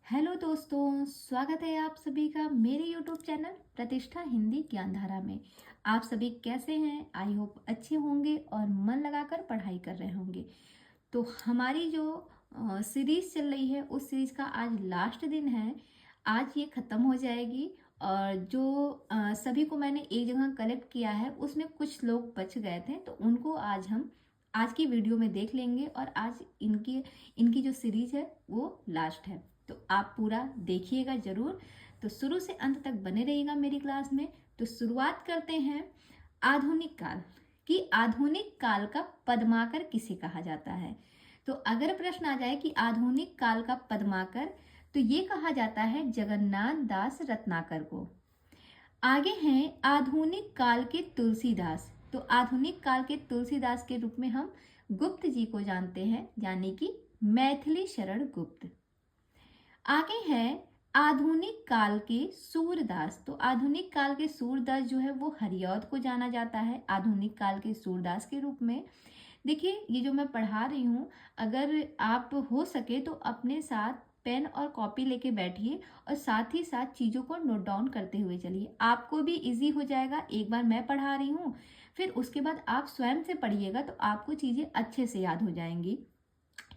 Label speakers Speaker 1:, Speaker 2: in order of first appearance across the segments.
Speaker 1: Hello दोस्तों, स्वागत है आप सभी का मेरे यूट्यूब चैनल प्रतिष्ठा हिंदी ज्ञानधारा में। आप सभी कैसे हैं? आई होप अच्छे होंगे और मन लगाकर पढ़ाई कर रहे होंगे। तो हमारी जो सीरीज चल रही है उस सीरीज का आज लास्ट दिन है। आज ये ख़त्म हो जाएगी और जो सभी को मैंने एक जगह कलेक्ट किया है उसमें कुछ लोग बच गए थे, तो उनको आज हम आज की वीडियो में देख लेंगे और आज इनकी इनकी जो सीरीज है वो लास्ट है। तो आप पूरा देखिएगा ज़रूर। तो शुरू से अंत तक बने रहिएगा मेरी क्लास में। तो शुरुआत करते हैं आधुनिक काल कि आधुनिक काल का पद्माकर किसे कहा जाता है। तो अगर प्रश्न आ जाए कि आधुनिक काल का पद्माकर, तो ये कहा जाता है जगन्नाथ दास रत्नाकर को। आगे हैं आधुनिक काल के तुलसीदास। तो आधुनिक काल के तुलसीदास के रूप में हम गुप्त जी को जानते हैं, यानी कि मैथिली शरण गुप्त। आगे है आधुनिक काल के सूरदास। तो आधुनिक काल के सूरदास जो है वो हरिऔध को जाना जाता है आधुनिक काल के सूरदास के रूप में। देखिए, ये जो मैं पढ़ा रही हूँ, अगर आप हो सके तो अपने साथ पेन और कॉपी लेके बैठिए और साथ ही साथ चीज़ों को नोट डाउन करते हुए चलिए। आपको भी इजी हो जाएगा। एक बार मैं पढ़ा रही हूँ, फिर उसके बाद आप स्वयं से पढ़िएगा तो आपको चीज़ें अच्छे से याद हो जाएंगी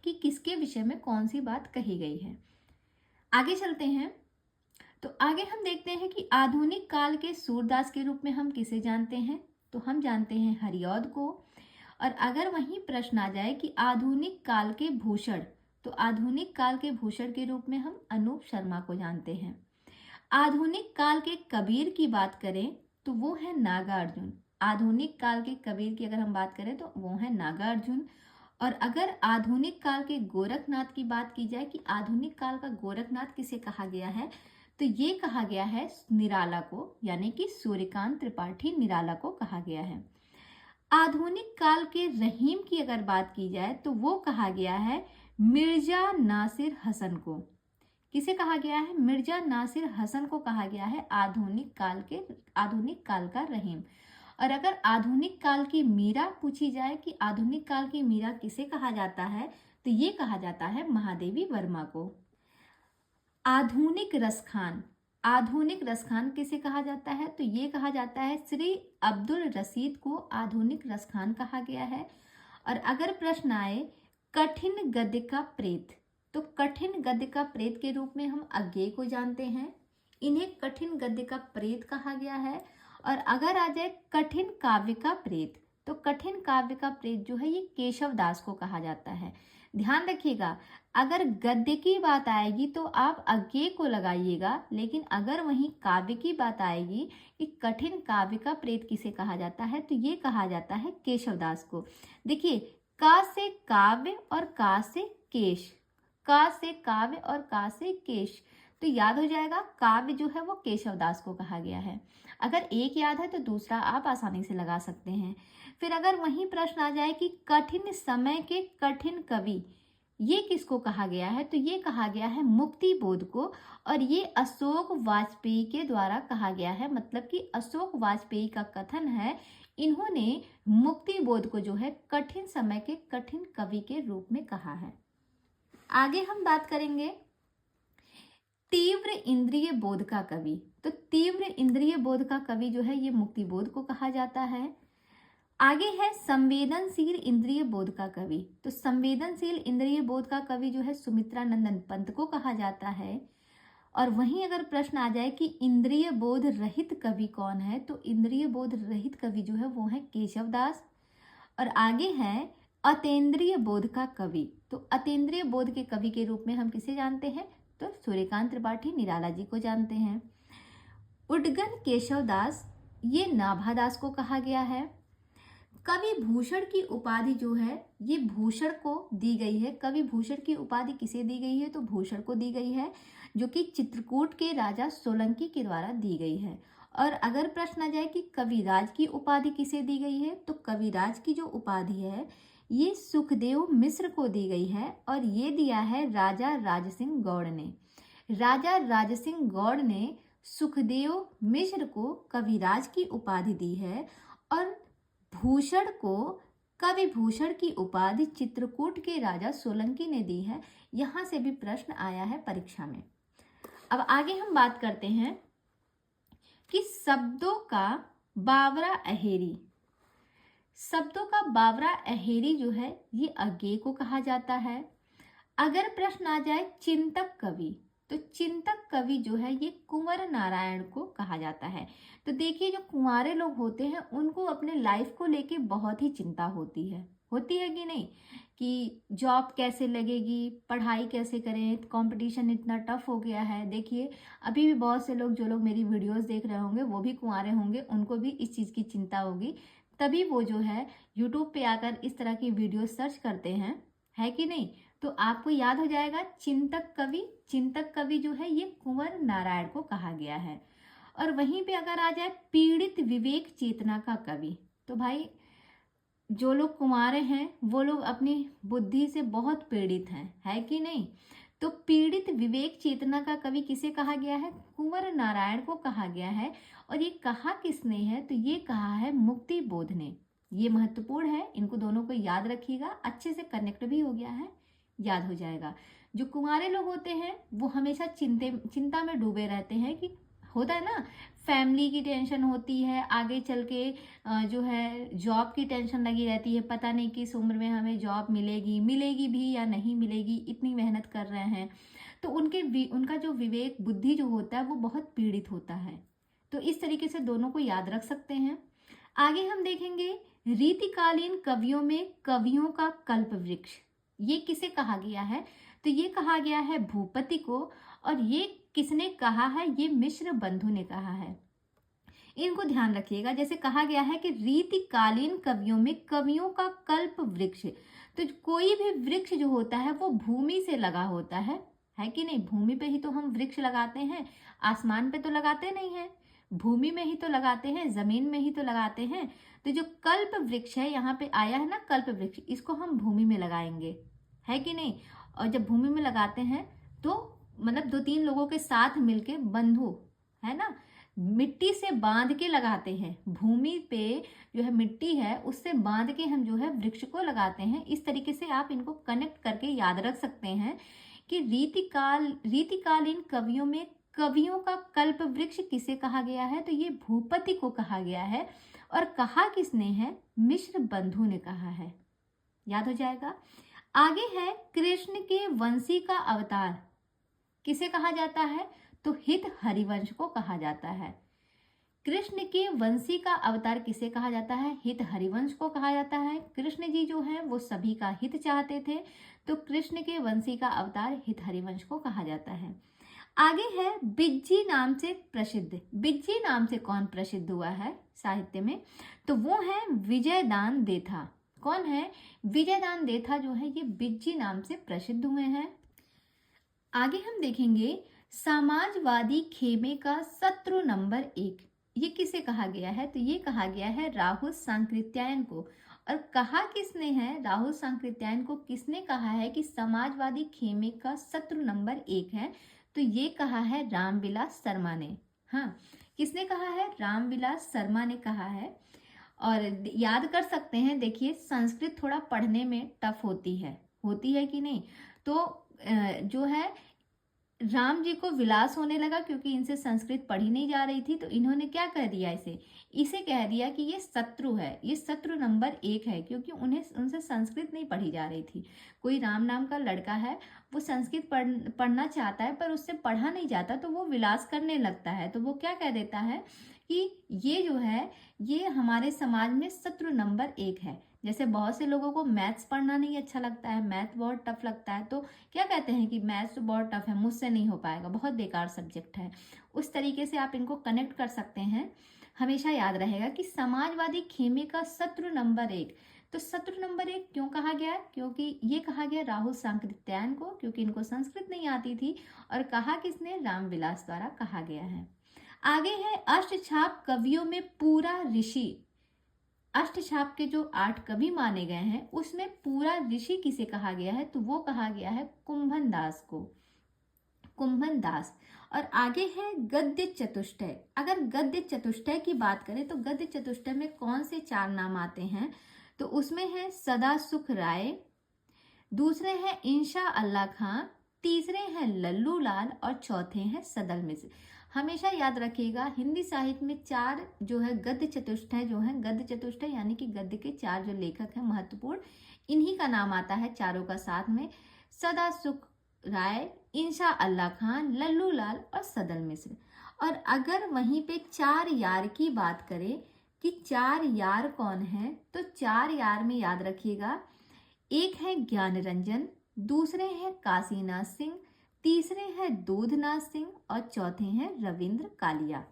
Speaker 1: कि किसके विषय में कौन सी बात कही गई है। आगे चलते हैं। तो आगे हम देखते हैं कि आधुनिक काल के सूरदास के रूप में हम किसे जानते हैं। तो हम जानते हैं हरिऔध को। और अगर वहीं प्रश्न आ जाए कि आधुनिक काल के भूषण, तो आधुनिक काल के भूषण के रूप में हम अनूप शर्मा को जानते हैं। आधुनिक काल के कबीर की बात करें तो वो है नागार्जुन। आधुनिक काल के कबीर की अगर हम बात करें तो वो है नागार्जुन। और अगर आधुनिक काल के गोरखनाथ की बात की जाए कि आधुनिक काल का गोरखनाथ किसे कहा गया है, तो ये कहा गया है निराला को, यानी कि सूर्यकांत त्रिपाठी निराला को कहा गया है। आधुनिक काल के रहीम की अगर बात की जाए तो वो कहा गया है मिर्जा नासिर हसन को। किसे कहा गया है? मिर्जा नासिर हसन को कहा गया है आधुनिक काल का रहीम। और अगर आधुनिक काल की मीरा पूछी जाए कि आधुनिक काल की मीरा किसे कहा जाता है, तो ये कहा जाता है महादेवी वर्मा को। आधुनिक रसखान, आधुनिक रसखान किसे कहा जाता है? तो ये कहा जाता है श्री अब्दुल रशीद को आधुनिक रसखान कहा गया है। और अगर प्रश्न आए कठिन गद्य का प्रेत, तो कठिन गद्य का प्रेत के रूप में हम अज्ञेय को जानते हैं। इन्हें कठिन गद्य का प्रेत कहा गया है। और अगर आ जाए कठिन काव्य का प्रेत, तो कठिन काव्य का प्रेत जो है ये केशव दास को कहा जाता है। ध्यान रखिएगा, अगर गद्य की बात आएगी तो आप अज्ञेय को लगाइएगा, लेकिन अगर वहीं काव्य की बात आएगी कि कठिन काव्य का प्रेत किसे कहा जाता है, तो ये कहा जाता है केशव दास को। देखिए, का से काव्य और का से केश, का से काव्य और का से केश, तो याद हो जाएगा काव्य जो है वो केशव दास को कहा गया है। अगर एक याद है तो दूसरा आप आसानी से लगा सकते हैं। फिर अगर वहीं प्रश्न आ जाए कि कठिन समय के कठिन कवि, ये किसको कहा गया है, तो ये कहा गया है मुक्ति बोध को। और ये अशोक वाजपेयी के द्वारा कहा गया है, मतलब कि अशोक वाजपेयी का कथन है। इन्होंने मुक्ति बोध को जो है कठिन समय के कठिन कवि के रूप में कहा है। आगे हम बात करेंगे तीव्र इंद्रिय बोध का कवि। तो तीव्र इंद्रिय बोध का कवि जो है ये मुक्ति बोध को कहा जाता है। आगे है संवेदनशील इंद्रिय बोध का कवि। तो संवेदनशील इंद्रिय बोध का कवि जो है सुमित्रा नंदन पंत को कहा जाता है। और वहीं अगर प्रश्न आ जाए कि इंद्रिय बोध रहित कवि कौन है, तो इंद्रिय बोध रहित कवि जो है वो है केशव दास। और आगे है अतेंद्रिय बोध का कवि। तो अतेंद्रिय बोध के कवि के रूप में हम किसे जानते हैं, तो सूर्यकांत त्रिपाठी निराला जी को जानते हैं। उडगन केशव दास, ये नाभादास को कहा गया है। कवि भूषण की उपाधि जो है ये भूषण को दी गई है। कवि भूषण की उपाधि किसे दी गई है, तो भूषण को दी गई है, जो कि चित्रकूट के राजा सोलंकी के द्वारा दी गई है। और अगर प्रश्न आ जाए कि कविराज की उपाधि किसे दी गई है, तो कविराज की जो उपाधि है ये सुखदेव मिश्र को दी गई है। और ये दिया है राजा राजसिंह गौड़ ने। राजा राजसिंह गौड़ ने सुखदेव मिश्र को कविराज की उपाधि दी है। और भूषण को कवि भूषण की उपाधि चित्रकूट के राजा सोलंकी ने दी है। यहाँ से भी प्रश्न आया है परीक्षा में। अब आगे हम बात करते हैं कि शब्दों का बावरा अहेरी। शब्दों का बावरा अहेरी जो है ये अज्ञेय को कहा जाता है। अगर प्रश्न आ जाए चिंतक कवि, तो चिंतक कवि जो है ये कुंवर नारायण को कहा जाता है। तो देखिए, जो कुंवारे लोग होते हैं उनको अपने लाइफ को लेके बहुत ही चिंता होती है कि नहीं, कि जॉब कैसे लगेगी, पढ़ाई कैसे करें, कंपटीशन इतना टफ हो गया है। देखिए, अभी भी बहुत से लोग, जो लोग मेरी वीडियोस देख रहे होंगे वो भी कुंवारे होंगे, उनको भी इस चीज़ की चिंता होगी, तभी वो जो है यूट्यूब पे आकर इस तरह की वीडियो सर्च करते हैं, है कि नहीं। तो आपको याद हो जाएगा चिंतक कवि। चिंतक कवि जो है ये कुंवर नारायण को कहा गया है। और वहीं पे अगर आ जाए पीड़ित विवेक चेतना का कवि, तो भाई जो लोग कुंवारे हैं वो लोग अपनी बुद्धि से बहुत पीड़ित हैं, है कि नहीं। तो पीड़ित विवेक चेतना का कवि किसे कहा गया है? कुंवर नारायण को कहा गया है। और ये कहा किसने है? तो ये कहा है मुक्ति बोध ने। ये महत्वपूर्ण है, इनको दोनों को याद रखिएगा, अच्छे से कनेक्ट भी हो गया है, याद हो जाएगा। जो कुंवारे लोग होते हैं वो हमेशा चिंता में डूबे रहते हैं, कि होता है ना, फैमिली की टेंशन होती है, आगे चल के जो है जॉब की टेंशन लगी रहती है, पता नहीं किस उम्र में हमें जॉब मिलेगी भी या नहीं मिलेगी, इतनी मेहनत कर रहे हैं। तो उनका जो विवेक बुद्धि जो होता है वो बहुत पीड़ित होता है। तो इस तरीके से दोनों को याद रख सकते हैं। आगे हम देखेंगे रीतिकालीन कवियों में कवियों का कल्प वृक्ष, ये किसे कहा गया है? तो ये कहा गया है भूपति को। और ये किसने कहा है? ये मिश्र बंधु ने कहा है। इनको ध्यान रखिएगा। जैसे कहा गया है कि रीतिकालीन कवियों में कवियों का कल्प वृक्ष, तो कोई भी वृक्ष जो होता है वो भूमि से लगा होता है कि नहीं। भूमि पे ही तो हम वृक्ष लगाते हैं, आसमान पे तो लगाते नहीं है, भूमि में ही तो लगाते हैं, जमीन में ही तो लगाते हैं। तो जो कल्प वृक्ष है, यहाँ पे आया है ना कल्प वृक्ष, इसको हम भूमि में लगाएंगे, है कि नहीं। और जब भूमि में लगाते हैं तो मतलब 2-3 लोगों के साथ मिलके, बंधु है ना, मिट्टी से बांध के लगाते हैं। भूमि पे जो है मिट्टी है उससे बांध के हम जो है वृक्ष को लगाते हैं। इस तरीके से आप इनको कनेक्ट करके याद रख सकते हैं कि रीतिकालीन कवियों में कवियों का कल्प वृक्ष किसे कहा गया है? तो ये भूपति को कहा गया है। और कहा किसने है? मिश्र बंधु ने कहा है, याद हो जाएगा। आगे है कृष्ण के वंशी का अवतार किसे कहा जाता है? तो हित हरिवंश को कहा जाता है। कृष्ण के वंशी का अवतार किसे कहा जाता है? हित हरिवंश को कहा जाता है। कृष्ण जी जो है वो सभी का हित चाहते थे, तो कृष्ण के वंशी का अवतार हित हरिवंश को कहा जाता है। आगे है बिज्जी नाम से प्रसिद्ध। बिज्जी नाम से कौन प्रसिद्ध हुआ है साहित्य में? तो वो है विजयदान देथा। कौन है? विजयदान देथा जो है ये बिज्जी नाम से प्रसिद्ध हुए हैं। आगे हम देखेंगे समाजवादी खेमे का शत्रु नंबर 1, ये किसे कहा गया है? तो ये कहा गया है राहुल सांकृत्यायन को। और कहा किसने है? राहुल सांकृत्यायन को किसने कहा है कि समाजवादी खेमे का शत्रु नंबर 1 है? तो ये कहा है रामविलास शर्मा ने। हाँ, किसने कहा है? रामविलास शर्मा ने कहा है। और याद कर सकते हैं, देखिए संस्कृत थोड़ा पढ़ने में टफ होती है कि नहीं। तो जो है राम जी को विलास होने लगा क्योंकि इनसे संस्कृत पढ़ी नहीं जा रही थी, तो इन्होंने क्या कह दिया, इसे कह दिया कि ये शत्रु है, ये शत्रु नंबर 1 है, क्योंकि उनसे संस्कृत नहीं पढ़ी जा रही थी। कोई राम नाम का लड़का है, वो संस्कृत पढ़ना चाहता है पर उससे पढ़ा नहीं जाता, तो वो विलास करने लगता है। तो वो क्या कह देता है कि ये जो है ये हमारे समाज में शत्रु नंबर 1 है। जैसे बहुत से लोगों को मैथ्स पढ़ना नहीं अच्छा लगता है, मैथ बहुत टफ लगता है, तो क्या कहते हैं कि मैथ्स तो बहुत टफ है, मुझसे नहीं हो पाएगा, बहुत बेकार सब्जेक्ट है। उस तरीके से आप इनको कनेक्ट कर सकते हैं। हमेशा याद रहेगा कि समाजवादी खेमे का शत्रु नंबर 1। तो शत्रु नंबर 1 क्यों कहा गया है? क्योंकि ये कहा गया राहुल सांकृत्यायन को, क्योंकि इनको संस्कृत नहीं आती थी। और कहा किसने? रामविलास द्वारा कहा गया है। आगे है अष्टछाप कवियों में पूरा ऋषि। अष्टछाप के जो 8 कवि माने गए हैं उसमें पूरा ऋषि किसे कहा गया है? तो वो कहा गया है कुंभन दास को, कुंभन दास। और आगे है गद्य चतुष्टय। अगर गद्य चतुष्टय की बात करें तो गद्य चतुष्टय में कौन से 4 नाम आते हैं? तो उसमें है सदा सुख राय, दूसरे हैं इंशा अल्लाह खां, तीसरे हैं लल्लू लाल और चौथे हैं सदल मिश्र। हमेशा याद रखिएगा, हिंदी साहित्य में चार जो है गद्य चतुष्टय जो है, गद्य चतुष्टय यानी कि गद्य के चार जो लेखक हैं महत्वपूर्ण, इन्हीं का नाम आता है चारों का साथ में, सदा सुख राय, इंशा अल्लाह खान, लल्लू लाल और सदल मिश्र। और अगर वहीं पे चार यार की बात करें कि चार यार कौन है, तो चार यार में याद रखिएगा, एक है ज्ञान रंजन, दूसरे हैं काशीनाथ सिंह, तीसरे हैं दूधनाथ सिंह और चौथे हैं रविंद्र कालिया।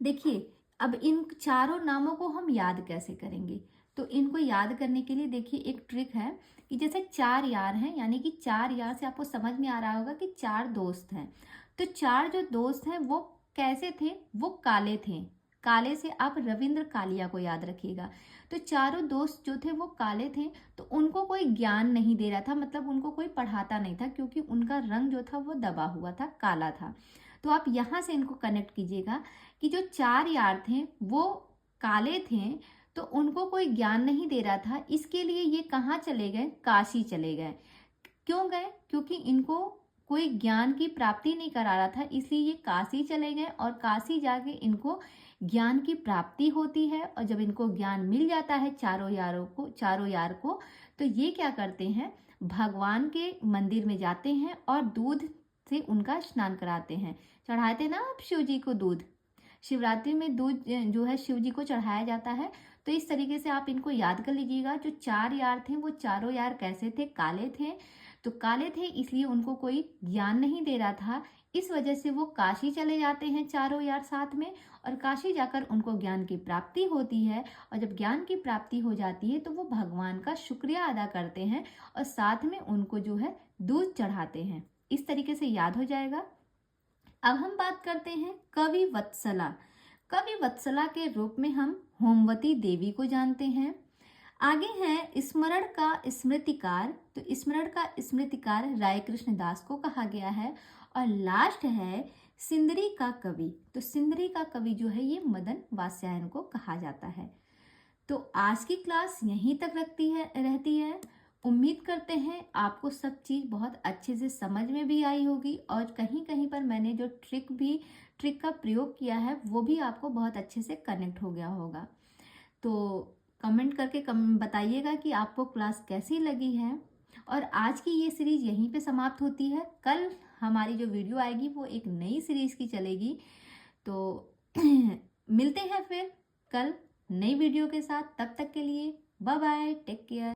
Speaker 1: देखिए, अब इन चारों नामों को हम याद कैसे करेंगे, तो इनको याद करने के लिए देखिए एक ट्रिक है कि जैसे चार यार हैं, यानी कि चार यार से आपको समझ में आ रहा होगा कि चार दोस्त हैं। तो चार जो दोस्त हैं वो कैसे थे, वो काले थे। काले से आप रविंद्र कालिया को याद रखिएगा। तो चारों दोस्त जो थे वो काले थे, तो उनको कोई ज्ञान नहीं दे रहा था, मतलब उनको कोई पढ़ाता नहीं था, क्योंकि उनका रंग जो था वो दबा हुआ था, काला था। तो आप यहाँ से इनको कनेक्ट कीजिएगा कि जो चार यार थे वो काले थे, तो उनको कोई ज्ञान नहीं दे रहा था, इसके लिए ये कहाँ चले गए, काशी चले गए। क्यों गए, क्योंकि इनको कोई ज्ञान की प्राप्ति नहीं करा रहा था, इसलिए ये काशी चले गए और काशी जाके इनको ज्ञान की प्राप्ति होती है। और जब इनको ज्ञान मिल जाता है चारों यार को, तो ये क्या करते हैं, भगवान के मंदिर में जाते हैं और दूध से उनका स्नान कराते हैं। चढ़ाते ना आप शिव जी को दूध, शिवरात्रि में दूध जो है शिव जी को चढ़ाया जाता है। तो इस तरीके से आप इनको याद कर लीजिएगा। जो चार यार थे वो चारों यार कैसे थे, काले थे। तो काले थे इसलिए उनको कोई ज्ञान नहीं दे रहा था, इस वजह से वो काशी चले जाते हैं चारों यार साथ में, और काशी जाकर उनको ज्ञान की प्राप्ति होती है। और जब ज्ञान की प्राप्ति हो जाती है तो वो भगवान का शुक्रिया अदा करते हैं और साथ में उनको जो है दूध चढ़ाते हैं। इस तरीके से याद हो जाएगा। अब हम बात करते हैं कवि वत्सला। कवि वत्सला के रूप में हम होमवती देवी को जानते हैं। आगे है स्मरण का स्मृतिकार, तो स्मरण का स्मृतिकार राय कृष्ण दास को कहा गया है। और लास्ट है सिंदरी का कवि, तो सिंदरी का कवि जो है ये मदन वात्स्यायन को कहा जाता है। तो आज की क्लास यहीं तक रहती है। उम्मीद करते हैं आपको सब चीज़ बहुत अच्छे से समझ में भी आई होगी, और कहीं कहीं पर मैंने जो ट्रिक का प्रयोग किया है वो भी आपको बहुत अच्छे से कनेक्ट हो गया होगा। तो कमेंट करके बताइएगा कि आपको क्लास कैसी लगी है। और आज की ये सीरीज यहीं पे समाप्त होती है। कल हमारी जो वीडियो आएगी वो एक नई सीरीज की चलेगी। तो मिलते हैं फिर कल नई वीडियो के साथ। तब तक के लिए बाय बाय, टेक केयर।